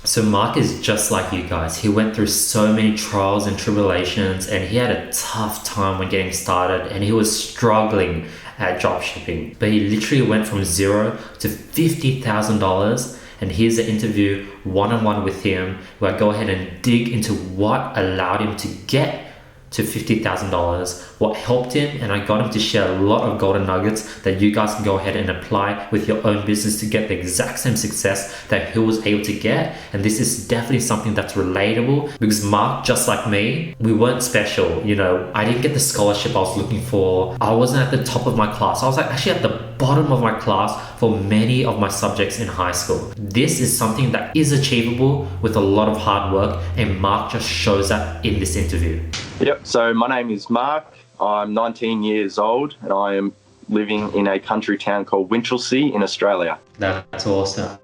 So Mark is just like you guys. He went through so many trials and tribulations, and he had a tough time when getting started, and he was struggling at dropshipping. But he literally went from zero to $50,000. And here's an interview one-on-one with him where I go ahead and dig into what allowed him to get to $50,000, what helped him, and I got him to share a lot of golden nuggets that you guys can go ahead and apply with your own business to get the exact same success that he was able to get. And this is definitely something that's relatable because Mark, just like me, we weren't special. I didn't get the scholarship I was looking for. I wasn't at the top of my class. I was actually at the bottom of my class for many of my subjects in high school. This is something that is achievable with a lot of hard work, and Mark just shows that in this interview. Yep, so my name is Mark. I'm 19 years old and I am living in a country town called Winchelsea in Australia. That's awesome.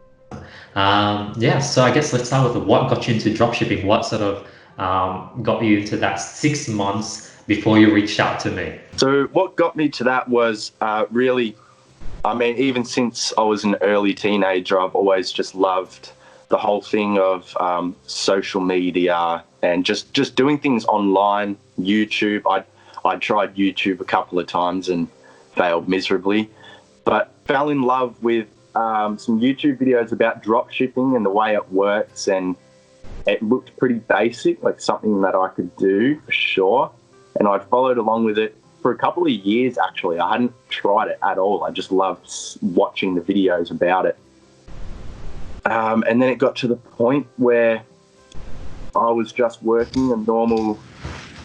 So I guess let's start with what got you into dropshipping. What sort of got you into that 6 months before you reached out to me? So what got me to that was even since I was an early teenager, I've always just loved the whole thing of social media and just doing things online. YouTube, I tried YouTube a couple of times and failed miserably, but fell in love with some YouTube videos about drop shipping and the way it works, and it looked pretty basic, like something that I could do for sure, and I followed along with it for a couple of years. Actually, I hadn't tried it at all. I just loved watching the videos about it. And then it got to the point where I was just working a normal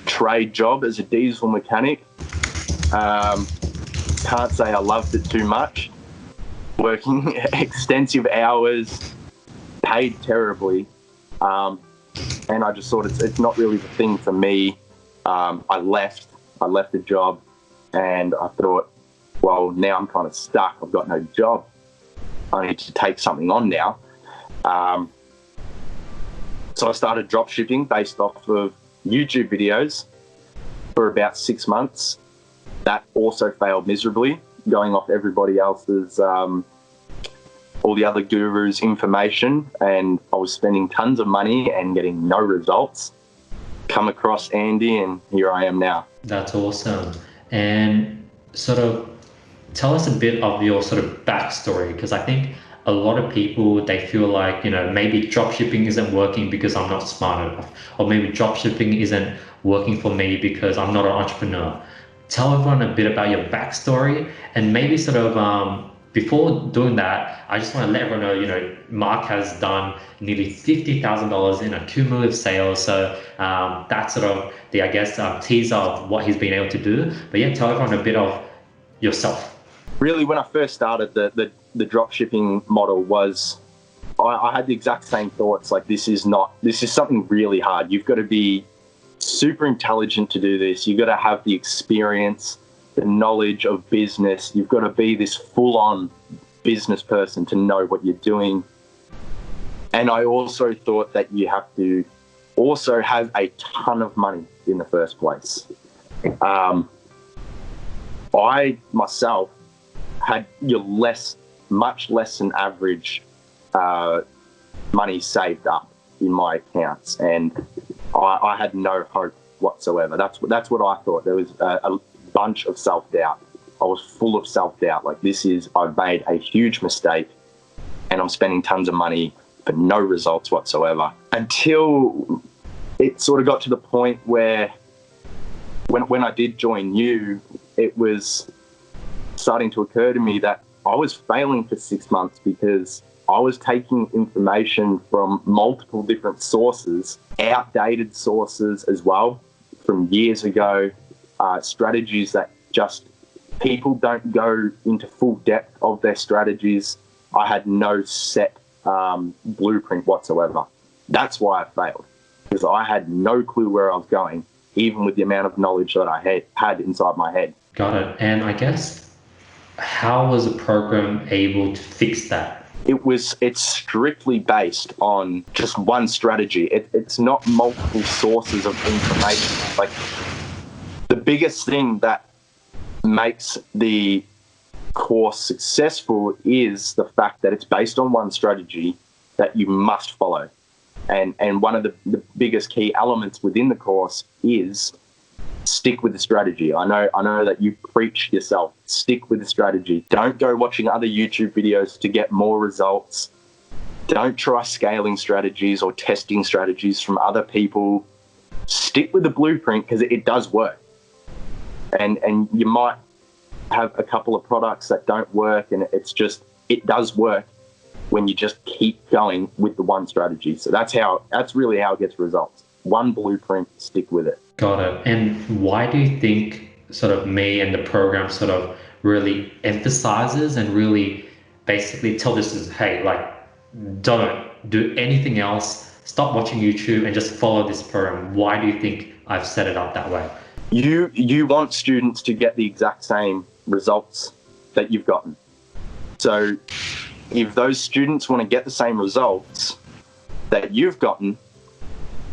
trade job as a diesel mechanic. Can't say I loved it too much. Working extensive hours, paid terribly. And I just thought it's not really the thing for me. I left the job and I thought, well, now I'm kind of stuck. I've got no job. I need to take something on now. So I started drop shipping based off of YouTube videos for about 6 months. That also failed miserably, going off everybody else's, all the other gurus' information, and I was spending tons of money and getting no results. Come across Andy and here I am now. That's awesome. And sort of tell us a bit of your sort of backstory, because I think a lot of people, they feel like, maybe dropshipping isn't working because I'm not smart enough, or maybe dropshipping isn't working for me because I'm not an entrepreneur. Tell everyone a bit about your backstory, and maybe sort of before doing that, I just want to let everyone know, Mark has done nearly $50,000 in cumulative sales. So that's sort of the, teaser of what he's been able to do. But yeah, tell everyone a bit of yourself. Really, when I first started, the drop shipping model was, I had the exact same thoughts. Like, this is something really hard. You've got to be super intelligent to do this. You've got to have the experience, the knowledge of business. You've got to be this full-on business person to know what you're doing. And I also thought that you have to also have a ton of money in the first place. I myself had much less than average money saved up in my accounts, and I had no hope whatsoever. That's what I thought. There was a bunch of self-doubt. I was full of self-doubt. Like, I've made a huge mistake and I'm spending tons of money for no results whatsoever, until it sort of got to the point where when I did join you, it was starting to occur to me that I was failing for 6 months because I was taking information from multiple different sources, outdated sources as well, from years ago, strategies that just people don't go into full depth of their strategies. I had no set blueprint whatsoever. That's why I failed, because I had no clue where I was going, even with the amount of knowledge that I had inside my head. Got it. And I guess, how was the program able to fix that? It's strictly based on just one strategy. It's not multiple sources of information. Like, the biggest thing that makes the course successful is the fact that it's based on one strategy that you must follow. And one of the biggest key elements within the course is stick with the strategy. I know that you preach yourself. Stick with the strategy. Don't go watching other YouTube videos to get more results. Don't try scaling strategies or testing strategies from other people. Stick with the blueprint because it does work. And you might have a couple of products that don't work, and it does work when you just keep going with the one strategy. So that's really how it gets results. One blueprint, stick with it. Got it. And why do you think sort of me and the program sort of really emphasizes and really basically tell this is, hey, like, don't do anything else, stop watching YouTube and just follow this program? Why do you think I've set it up that way? You want students to get the exact same results that you've gotten. So if those students want to get the same results that you've gotten,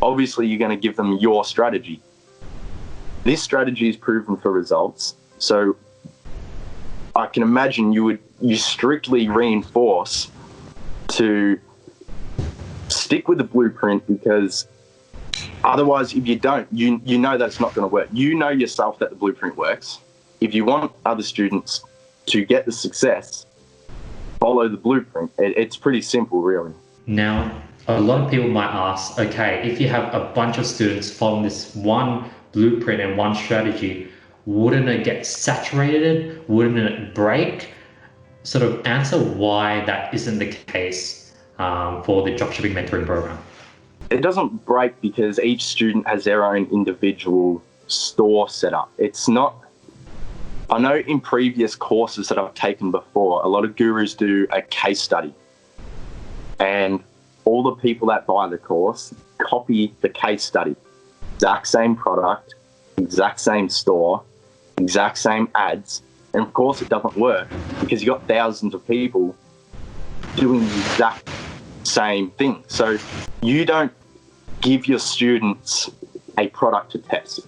obviously you're going to give them your strategy. This strategy is proven for results. So I can imagine you strictly reinforce to stick with the blueprint, because otherwise, if you don't, you know that it's not going to work. You know yourself that the blueprint works. If you want other students to get the success, follow the blueprint. It's pretty simple, really. Now, a lot of people might ask, okay, if you have a bunch of students following this one blueprint and one strategy, wouldn't it get saturated? Wouldn't it break? Sort of answer why that isn't the case for the dropshipping mentoring program. It doesn't break because each student has their own individual store set up. It's not, I know in previous courses that I've taken before, a lot of gurus do a case study, and all the people that buy the course copy the case study. Exact same product, exact same store, exact same ads. And of course it doesn't work because you've got thousands of people doing the exact same thing. So you don't give your students a product to test.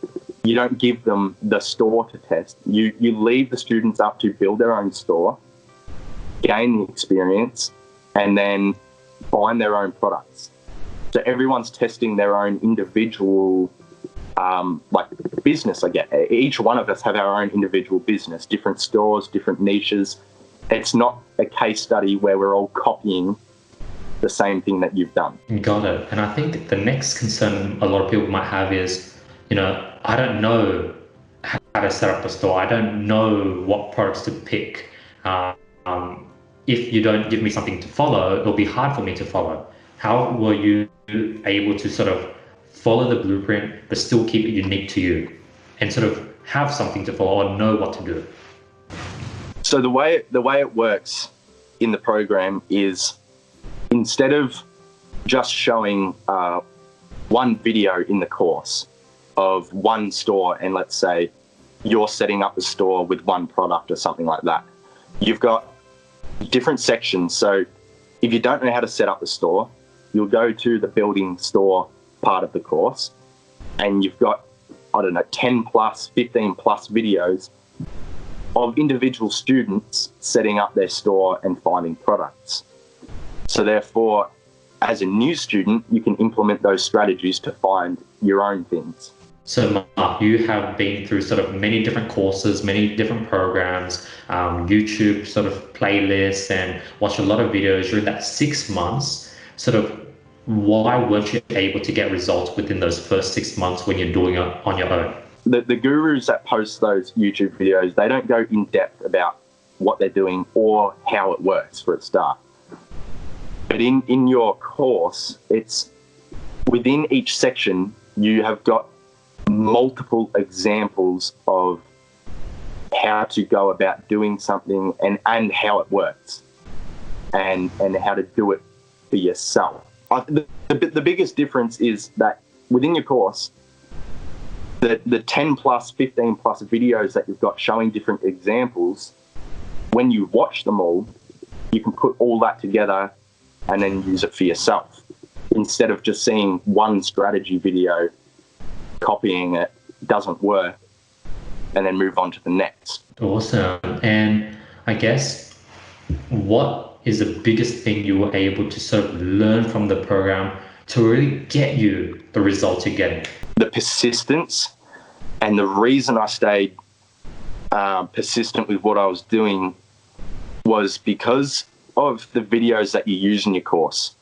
You don't give them the store to test. You leave the students up to build their own store, gain the experience, and then find their own products. So everyone's testing their own individual business, I guess. Each one of us have our own individual business, different stores, different niches. It's not a case study where we're all copying the same thing that you've done. Got it. And I think the next concern a lot of people might have is, I don't know how to set up a store. I don't know what products to pick. If you don't give me something to follow, it'll be hard for me to follow. How were you able to sort of follow the blueprint but still keep it unique to you and sort of have something to follow or know what to do? So the way it works in the program is, instead of just showing one video in the course of one store, and let's say you're setting up a store with one product or something like that, you've got different sections. So if you don't know how to set up a store, you'll go to the building store part of the course, and you've got, 10 plus, 15 plus videos of individual students setting up their store and finding products. So therefore, as a new student, you can implement those strategies to find your own things. So Mark, you have been through sort of many different courses, many different programs, YouTube sort of playlists, and watched a lot of videos during that 6 months. Sort of, why weren't you able to get results within those first 6 months when you're doing it on your own? The gurus that post those YouTube videos, they don't go in depth about what they're doing or how it works for a start. But in your course, it's within each section, you have got multiple examples of how to go about doing something and how it works and how to do it for yourself. The biggest difference is that within your course, the 10 plus, 15 plus videos that you've got showing different examples, when you watch them all, you can put all that together and then use it for yourself, instead of just seeing one strategy video, copying it, doesn't work, and then move on to the next. Awesome. And I guess, what is the biggest thing you were able to sort of learn from the program to really get you the results you're getting? The persistence, and the reason I stayed persistent with what I was doing was because of the videos that you use in your course.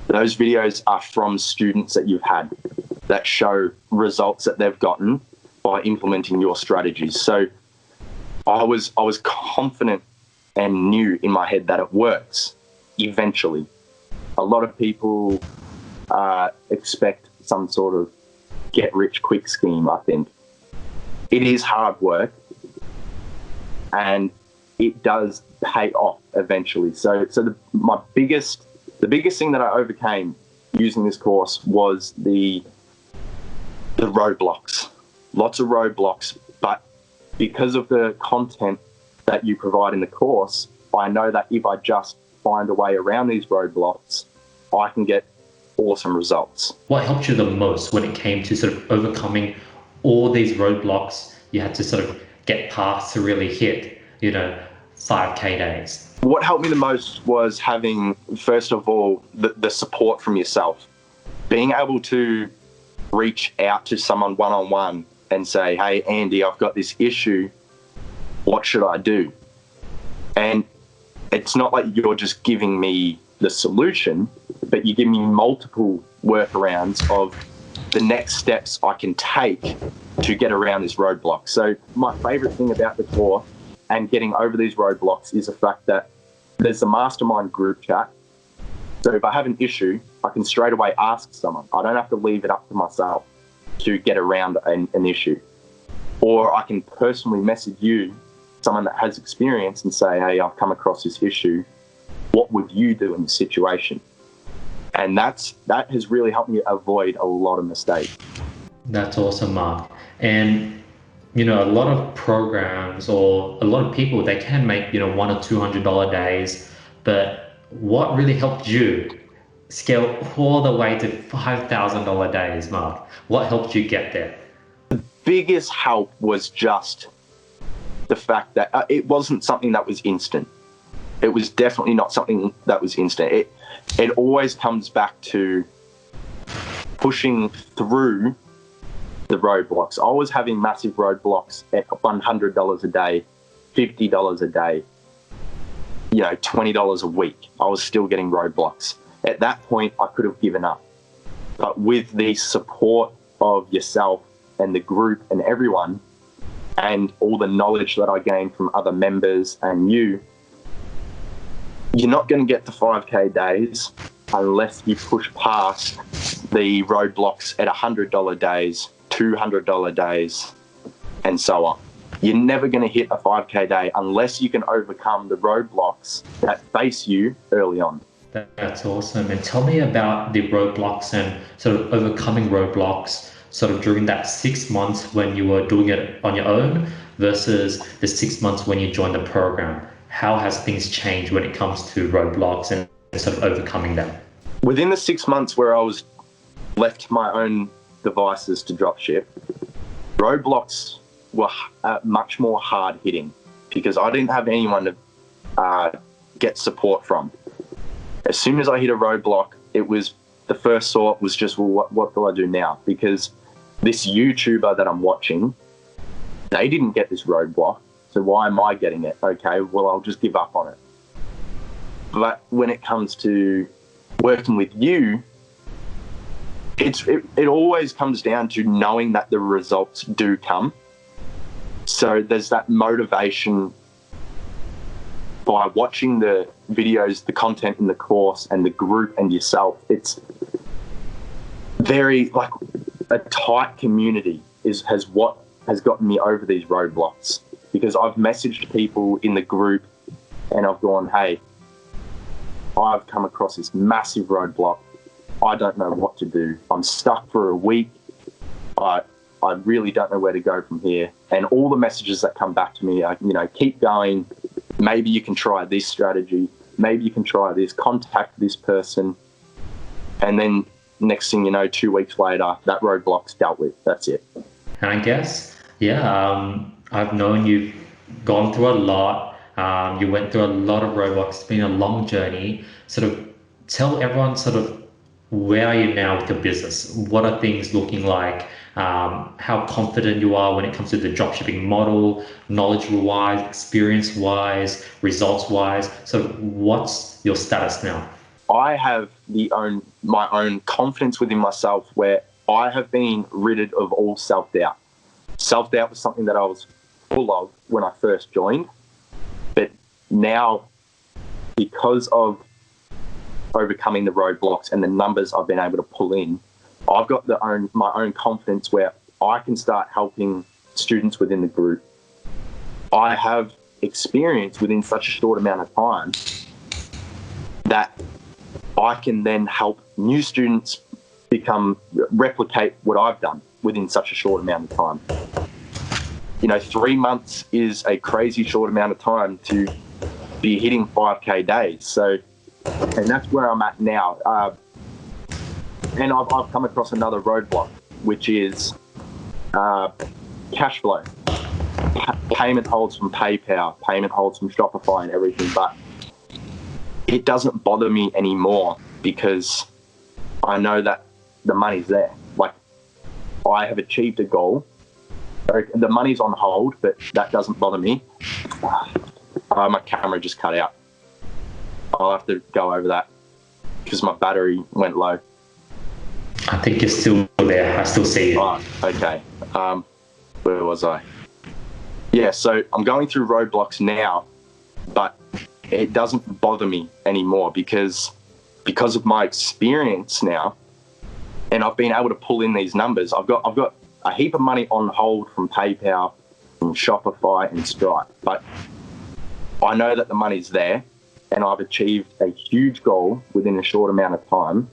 Those videos are from students that you've had that show results that they've gotten by implementing your strategies. So I was confident and knew in my head that it works eventually. A lot of people expect some sort of get rich quick scheme, I think. It is hard work, and it does pay off eventually. So the biggest thing that I overcame using this course was the roadblocks. Lots of roadblocks, but because of the content that you provide in the course, I know that if I just find a way around these roadblocks, I can get awesome results. What helped you the most when it came to sort of overcoming all these roadblocks you had to sort of get past to really hit, 5K days? What helped me the most was having, first of all, the support from yourself. Being able to reach out to someone one-on-one and say, hey, Andy, I've got this issue. What should I do? And it's not like you're just giving me the solution, but you give me multiple workarounds of the next steps I can take to get around this roadblock. So my favorite thing about the course and getting over these roadblocks is the fact that there's a mastermind group chat. So if I have an issue, I can straight away ask someone. I don't have to leave it up to myself to get around an issue. Or I can personally message you, someone that has experience, and say, hey, I've come across this issue. What would you do in this situation? And that has really helped me avoid a lot of mistakes. That's awesome, Mark. And a lot of programs or a lot of people, they can make $100 or $200 days, but what really helped you scale all the way to $5,000 days, Mark? What helped you get there? The biggest help was just the fact that it wasn't something that was instant. It was definitely not something that was instant. It always comes back to pushing through the roadblocks. I was having massive roadblocks at $100 a day, $50 a day, $20 a week. I was still getting roadblocks. At that point, I could have given up. But with the support of yourself and the group and everyone, and all the knowledge that I gained from other members and you're not going to get to 5K days unless you push past the roadblocks at $100 days, $200 days, and so on. You're never going to hit a 5K day unless you can overcome the roadblocks that face you early on. That's awesome. And tell me about the roadblocks and sort of overcoming roadblocks sort of during that 6 months when you were doing it on your own versus the 6 months when you joined the program. How has things changed when it comes to roadblocks and sort of overcoming them? Within the 6 months where I was left to my own devices to dropship, roadblocks were much more hard hitting because I didn't have anyone to get support from. As soon as I hit a roadblock, the first thought was just, well, what do I do now? Because this YouTuber that I'm watching, they didn't get this roadblock, so why am I getting it? Okay, well, I'll just give up on it. But when it comes to working with you, it always comes down to knowing that the results do come. So there's that motivation by watching the videos, the content in the course and the group and yourself. It's very like a tight community has gotten me over these roadblocks, because I've messaged people in the group and I've gone, hey, I've come across this massive roadblock. I don't know what to do. I'm stuck for a week. I really don't know where to go from here. And all the messages that come back to me are, keep going. Maybe you can try this strategy. Maybe you can try this. Contact this person. And then next thing you know, 2 weeks later, that roadblock's dealt with. That's it. And I guess, I've known you've gone through a lot. You went through a lot of roadblocks. It's been a long journey. Sort of tell everyone sort of where are you now with your business? What are things looking like? How confident you are when it comes to the dropshipping model, knowledge-wise, experience-wise, results-wise. So what's your status now? I have my own confidence within myself where I have been rid of all self-doubt. Self-doubt was something that I was full of when I first joined, but now, because of overcoming the roadblocks and the numbers I've been able to pull in, I've got my own confidence where I can start helping students within the group. I have experience within such a short amount of time that I can then help new students replicate what I've done within such a short amount of time. 3 months is a crazy short amount of time to be hitting 5K days. So, and that's where I'm at now. And I've come across another roadblock, which is cash flow. Payment holds from PayPal, payment holds from Shopify and everything, but it doesn't bother me anymore because I know that the money's there. Like, I have achieved a goal. The money's on hold, but that doesn't bother me. My camera just cut out. I'll have to go over that because my battery went low. I think you're still there. I still see you. Oh, okay. Where was I? Yeah, so I'm going through roadblocks now, but it doesn't bother me anymore because of my experience now, and I've been able to pull in these numbers. I've got a heap of money on hold from PayPal, from Shopify and Stripe, but I know that the money's there, and I've achieved a huge goal within a short amount of time.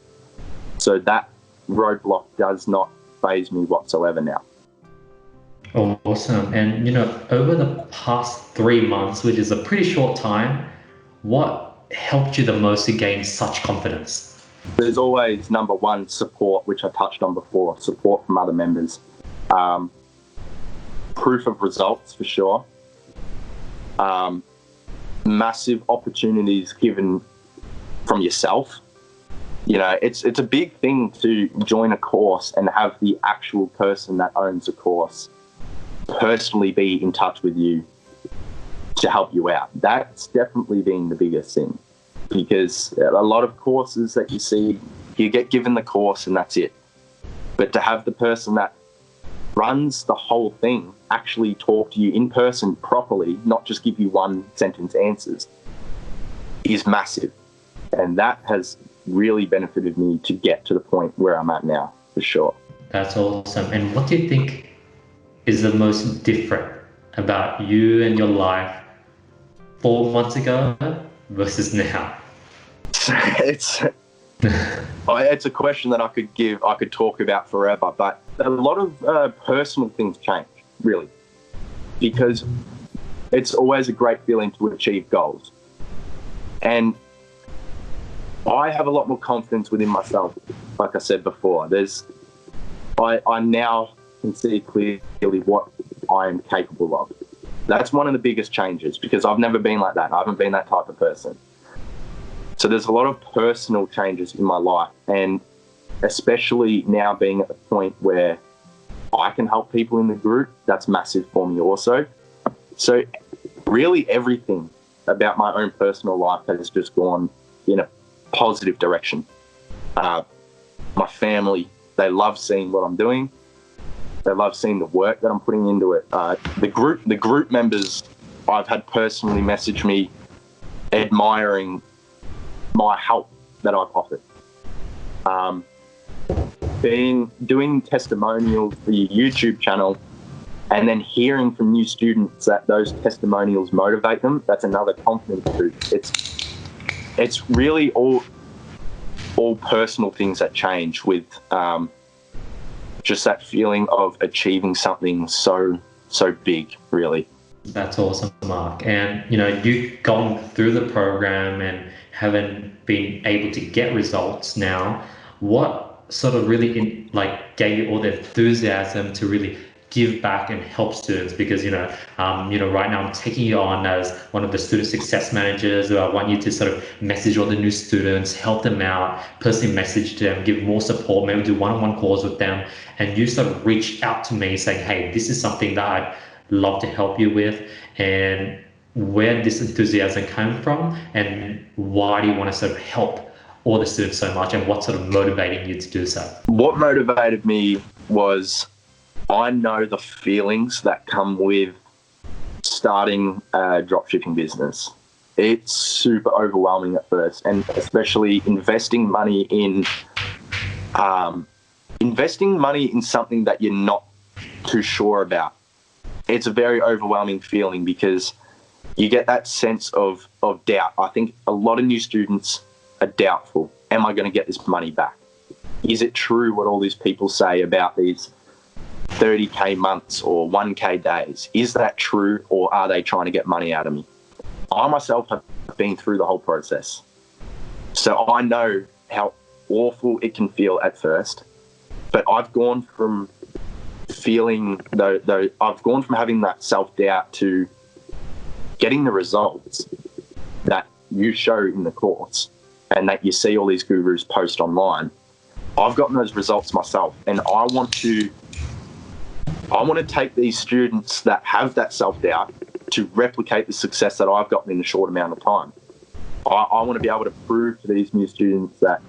So that roadblock does not faze me whatsoever now. Awesome. And over the past 3 months, which is a pretty short time, what helped you the most to gain such confidence? There's always, number one, support, which I touched on before, support from other members. Proof of results for sure. Massive opportunities given from yourself. It's a big thing to join a course and have the actual person that owns the course personally be in touch with you to help you out. That's definitely been the biggest thing, because a lot of courses that you see, you get given the course and that's it. But to have the person that runs the whole thing actually talk to you in person properly, not just give you one sentence answers, is massive. And that has really benefited me to get to the point where I'm at now, for sure. That's awesome. And what do you think is the most different about you and your life 4 months ago versus now? It's a question that I could talk about forever, but a lot of personal things change, really, because it's always a great feeling to achieve goals. And I have a lot more confidence within myself. Like I said before, I now can see clearly what I am capable of. That's one of the biggest changes, because I've never been like that. I haven't been that type of person. So there's a lot of personal changes in my life, and especially now being at the point where I can help people in the group, that's massive for me also. So really everything about my own personal life has just gone in a positive direction. My family, they love seeing what I'm doing. They love seeing the work that I'm putting into it. The group members I've had personally message me admiring my help that I've offered. Doing testimonials for your YouTube channel, and then hearing from new students that those testimonials motivate them, that's another confidence boost. It's really all personal things that change with just that feeling of achieving something so big, really. That's awesome, Mark. And you've gone through the program and haven't been able to get results now. What sort of really gave you all the enthusiasm to really give back and help students, because right now I'm taking you on as one of the student success managers. I want you to sort of message all the new students, help them out, personally message them, give more support, maybe do one-on-one calls with them, and you sort of reach out to me saying, hey, this is something that I'd love to help you with, and where this enthusiasm came from, and why do you want to sort of help all the students so much, and what's sort of motivating you to do so? What motivated me was, I know the feelings that come with starting a dropshipping business. It's super overwhelming at first, and especially investing money in something that you're not too sure about. It's a very overwhelming feeling because you get that sense of doubt. I think a lot of new students are doubtful. Am I going to get this money back? Is it true what all these people say about these 30K months or 1K days? Is that true, or are they trying to get money out of me? I myself have been through the whole process, so I know how awful it can feel at first. But I've gone from having that self-doubt to getting the results that you show in the course and that you see all these gurus post online. I've gotten those results myself, and I want to take these students that have that self-doubt to replicate the success that I've gotten in a short amount of time. I want to be able to prove to these new students that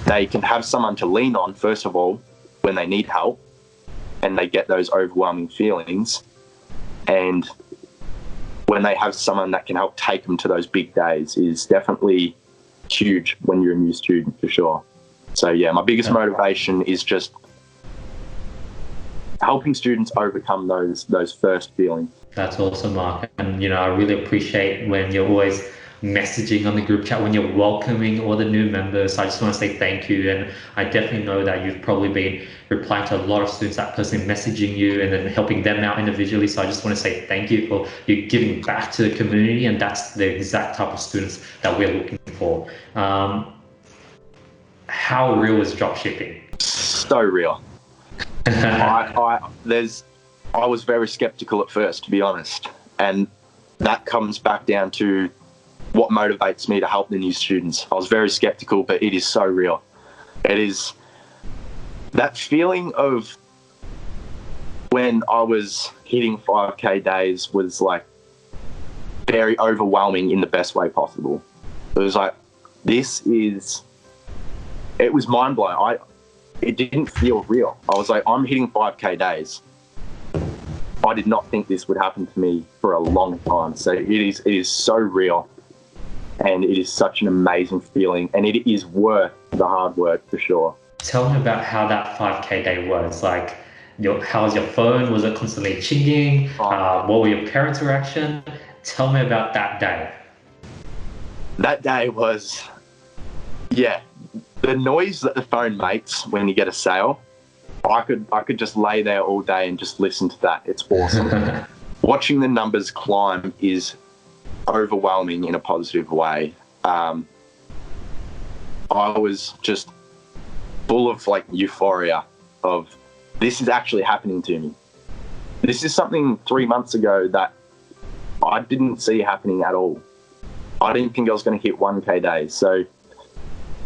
they can have someone to lean on, first of all, when they need help and they get those overwhelming feelings, and when they have someone that can help take them to those big days is definitely huge when you're a new student, for sure. So yeah, my biggest motivation is just helping students overcome those first feelings. That's awesome, Mark. And I really appreciate when you're always messaging on the group chat, when you're welcoming all the new members. So I just want to say thank you. And I definitely know that you've probably been replying to a lot of students that personally messaging you and then helping them out individually. So I just want to say thank you for you giving back to the community. And that's the exact type of students that we're looking for. How real is dropshipping? So real. I was very skeptical at first, to be honest, and that comes back down to what motivates me to help the new students. I was very skeptical, but it is so real. It is that feeling of when I was hitting 5K days was like very overwhelming in the best way possible. It was like, it was mind blowing. It didn't feel real. I was like, I'm hitting 5K days. I did not think this would happen to me for a long time. So it is so real, and it is such an amazing feeling, and it is worth the hard work, for sure. Tell me about how that 5K day was. Like, how was your phone? Was it constantly chinging? What were your parents' reaction? Tell me about that day. That day was, the noise that the phone makes when you get a sale, I could just lay there all day and just listen to that. It's awesome. Watching the numbers climb is overwhelming in a positive way. I was just full of like euphoria of this is actually happening to me. This is something 3 months ago that I didn't see happening at all. I didn't think I was going to hit 1K days. So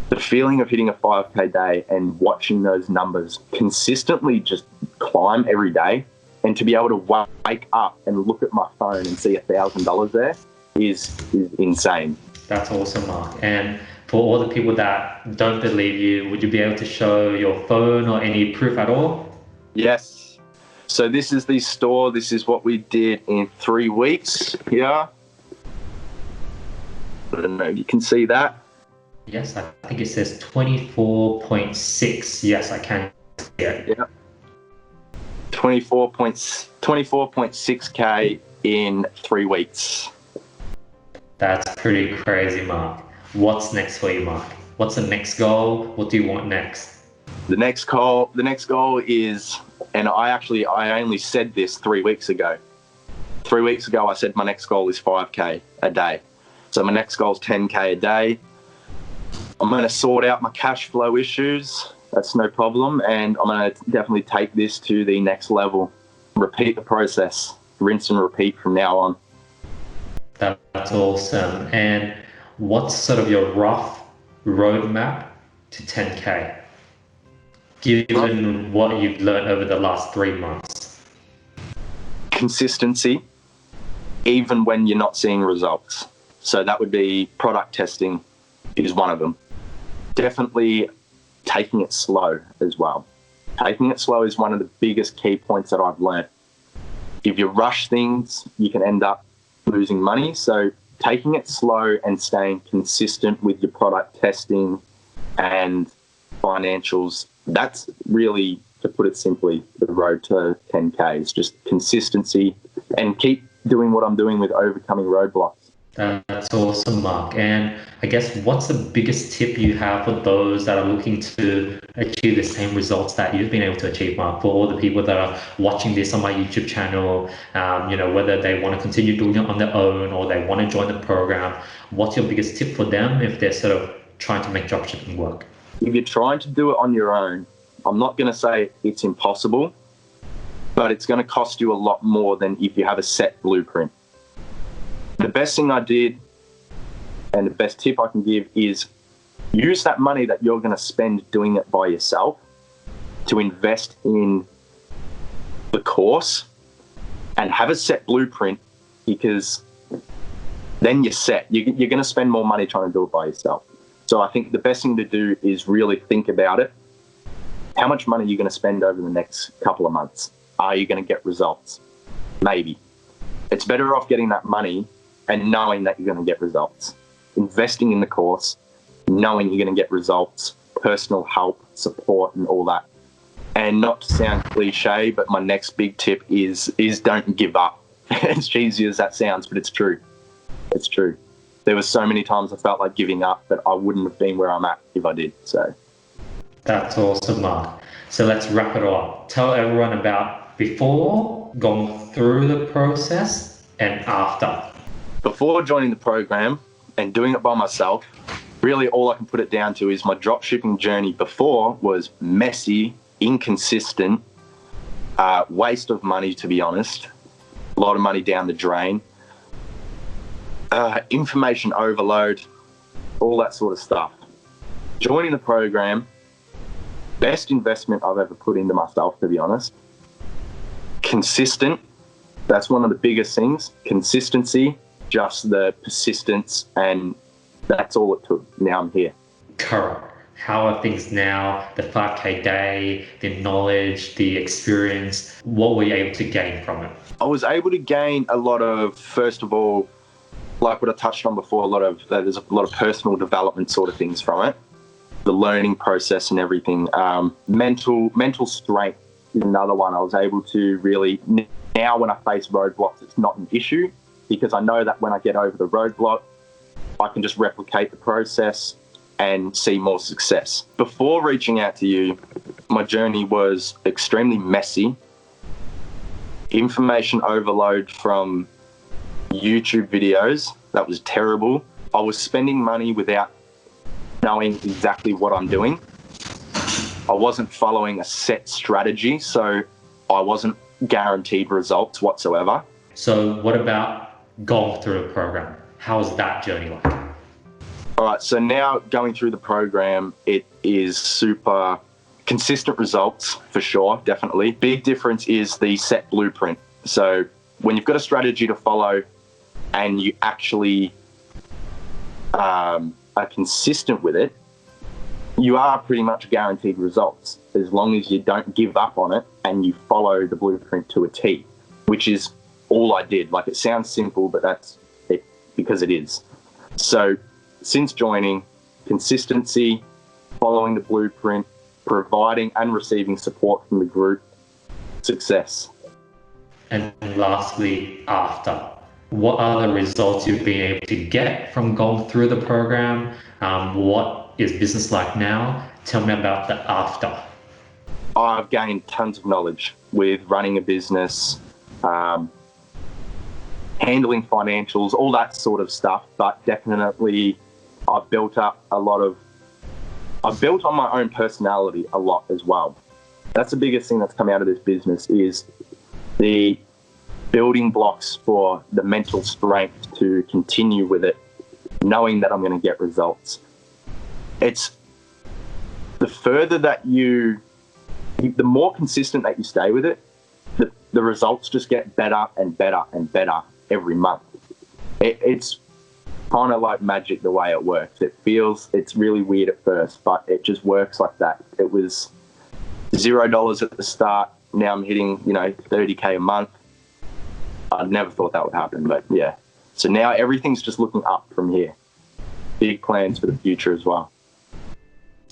the feeling of hitting a 5K day and watching those numbers consistently just climb every day, and to be able to wake up and look at my phone and see $1,000 there is insane. That's awesome, Mark. And for all the people that don't believe you, would you be able to show your phone or any proof at all? Yes. So this is the store. This is what we did in 3 weeks. Yeah. I don't know if you can see that. Yes, I think it says 24.6. Yes, I can see it. Yeah. 24.6K in 3 weeks. That's pretty crazy, Mark. What's next for you, Mark? What's the next goal? What do you want next? The next goal is, and I only said this 3 weeks ago. 3 weeks ago, I said my next goal is 5K a day. So my next goal is 10K a day. I'm going to sort out my cash flow issues, That's no problem. And I'm going to definitely take this to the next level. Repeat the process, rinse and repeat from now on. That's awesome. And what's sort of your rough roadmap to 10K, given what you've learned over the last 3 months? Consistency, even when you're not seeing results. So that would be product testing is one of them. Definitely taking it slow as well. Taking it slow is one of the biggest key points that I've learned. If you rush things, you can end up losing money. So taking it slow and staying consistent with your product testing and financials, that's really, to put it simply, the road to 10K. It's just consistency and keep doing what I'm doing with overcoming roadblocks. That's awesome, Mark. And I guess what's the biggest tip you have for those that are looking to achieve the same results that you've been able to achieve, Mark, for all the people that are watching this on my YouTube channel, whether they want to continue doing it on their own or they want to join the program, what's your biggest tip for them if they're sort of trying to make dropshipping work? If you're trying to do it on your own, I'm not going to say it's impossible, but it's going to cost you a lot more than if you have a set blueprint. The best thing I did and the best tip I can give is use that money that you're going to spend doing it by yourself to invest in the course and have a set blueprint, because then you're set. You're going to spend more money trying to do it by yourself. So I think the best thing to do is really think about it. How much money are you going to spend over the next couple of months? Are you going to get results? Maybe. It's better off getting that money and knowing that you're going to get results. Investing in the course, knowing you're going to get results, personal help, support, and all that. And not to sound cliche, but my next big tip is don't give up. As cheesy as that sounds, but it's true. It's true. There were so many times I felt like giving up, but I wouldn't have been where I'm at if I did. So that's awesome, Mark. So let's wrap it all up. Tell everyone about before, going through the process, and after. Before joining the program and doing it by myself, really all I can put it down to is my dropshipping journey before was messy, inconsistent, waste of money, to be honest. A lot of money down the drain. Information overload, all that sort of stuff. Joining the program, best investment I've ever put into myself, to be honest. Consistent, that's one of the biggest things. Consistency, just the persistence, and that's all it took. Now I'm here. Correct. How are things now? The 5K day, the knowledge, the experience, what were you able to gain from it? I was able to gain a lot of, first of all, like what I touched on before, there's a lot of personal development sort of things from it. The learning process and everything. Mental strength is another one. I was able to really, now when I face roadblocks, it's not an issue, because I know that when I get over the roadblock, I can just replicate the process and see more success. Before reaching out to you, my journey was extremely messy. Information overload from YouTube videos, that was terrible. I was spending money without knowing exactly what I'm doing. I wasn't following a set strategy, so I wasn't guaranteed results whatsoever. So what about going through a program? How was that journey like? All right, so now going through the program, it is super consistent results for sure, definitely. Big difference is the set blueprint. So when you've got a strategy to follow and you actually are consistent with it, you are pretty much guaranteed results as long as you don't give up on it and you follow the blueprint to a T, which is all I did. Like, it sounds simple, but that's it, because it is. So since joining, consistency, following the blueprint, providing and receiving support from the group, success. And lastly, after, what are the results you've been able to get from going through the program? What is business like now? Tell me about the after. I've gained tons of knowledge with running a business, handling financials, all that sort of stuff. But definitely I've built up a lot of I've built on my own personality a lot as well. That's the biggest thing that's come out of this business, is the building blocks for the mental strength to continue with it, knowing that I'm going to get results. It's the further that the more consistent that you stay with it, the results just get better and better and better every month. It's kind of like magic the way it works. It's really weird at first, but it just works like that. It was $0 at the start. Now I'm hitting, $30K a month. I never thought that would happen, but yeah. So now everything's just looking up from here. Big plans for the future as well.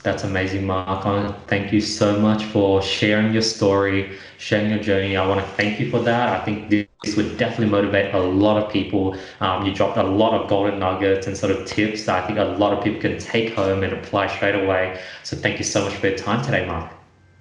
That's amazing, Mark. Thank you so much for sharing your story, sharing your journey. I want to thank you for that. I think this would definitely motivate a lot of people. You dropped a lot of golden nuggets and sort of tips that I think a lot of people can take home and apply straight away. So thank you so much for your time today, Mark.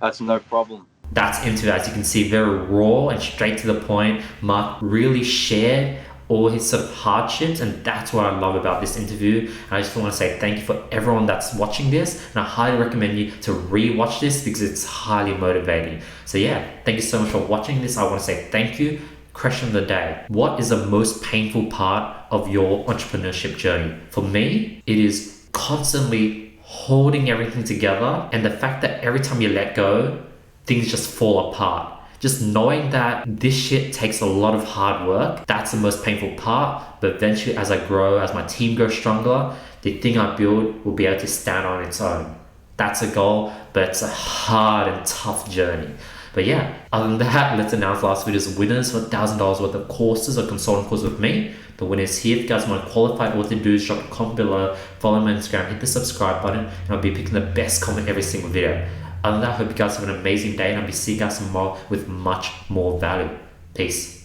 That's no problem. That's into, as you can see, very raw and straight to the point. Mark really shared all his sort of hardships, and that's what I love about this interview. And I just want to say thank you for everyone that's watching this, and I highly recommend you to re-watch this because it's highly motivating. So yeah, thank you so much for watching this. I want to say thank you. Question of the day: what is the most painful part of your entrepreneurship journey? For me, it is constantly holding everything together, and the fact that every time you let go, things just fall apart. Just knowing that this shit takes a lot of hard work, that's the most painful part. But eventually, as I grow, as my team grows stronger, the thing I build will be able to stand on its own. That's a goal, but it's a hard and tough journey. But yeah, other than that, let's announce last video's winners for $1,000 worth of courses or consulting courses with me. The winner is here. If you guys want to qualify, all you do is drop a comment below, follow me on Instagram, hit the subscribe button, and I'll be picking the best comment every single video. Other than that, I hope you guys have an amazing day, and I'll be seeing you guys tomorrow with much more value. Peace.